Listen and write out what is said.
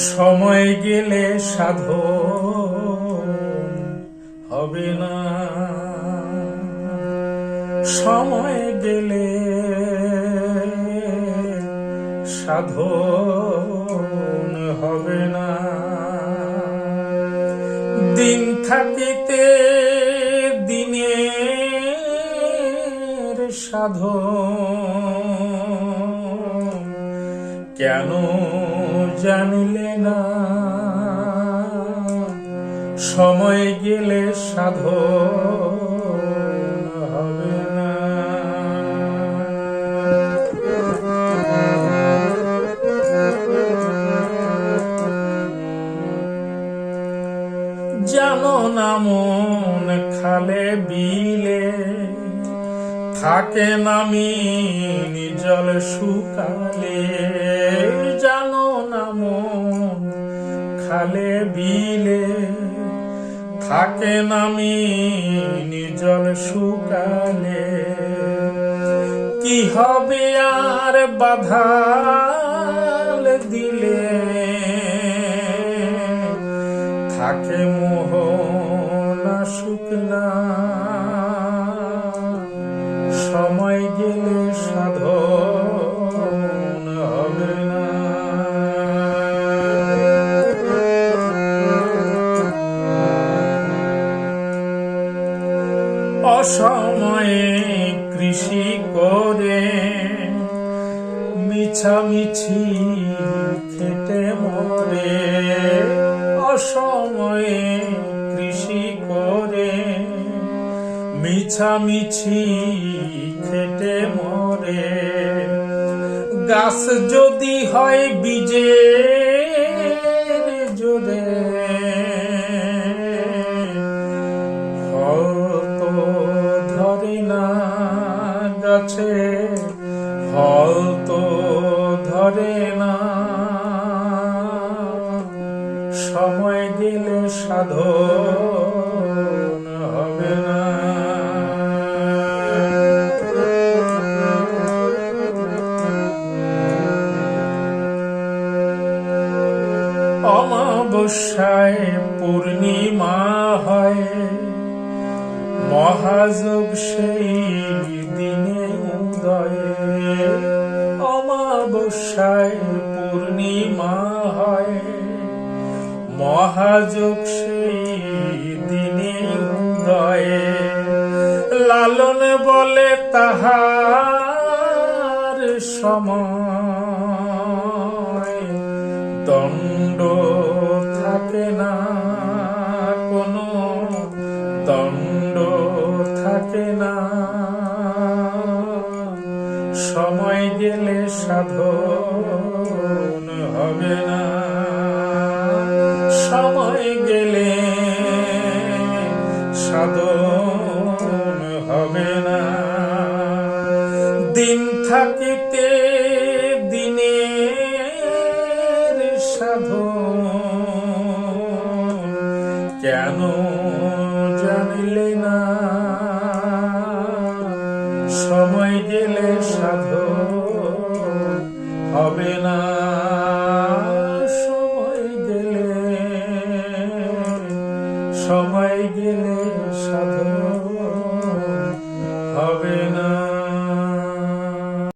সময় গেলে সাধন হবে না, সময় গেলে সাধন হবে না। দিন থাকিতে দিনের সাধন কেন জানিলে না, সময় গেলে সাধন হবে না। জানো না মন খালে বিলে থাকে নামি জল শুকালে, জানো না মন খালে বিলে থাকে নামি জল শুকালে। কি হবে আর বাধাল দিলে থাকে মোহ না শুকনা, সময় গেলে সাধন হবে না। অসময়ে কৃষি করে মিছামিছি খেটে মরে, অসময়ে কৃষি করে মিছামিছি খেটে মরে। গাছ যদি হয় বীজের জোরে ফল তো ধরে না গাছে, ফল তো ধরে না, সময় গেলে সাধন হবে না। অমাবস্যায় পূর্ণিমা হয়, মহাযোগ সেই দিনে উদয়ে। অমাবস্যায় পূর্ণিমা হয়, মহাযোগ সেই দিনে উদয়ে। লালন বলে তাহার সময় দণ্ড থাকে না, কোনো দণ্ড থাকে না, সময় গেলে সাধন হবে না, সময় গেলে সাধন হবে না। দিন থাকিতে দিনের সাধন কেন জানিলে না, সময় গেলে সাধন হবে না।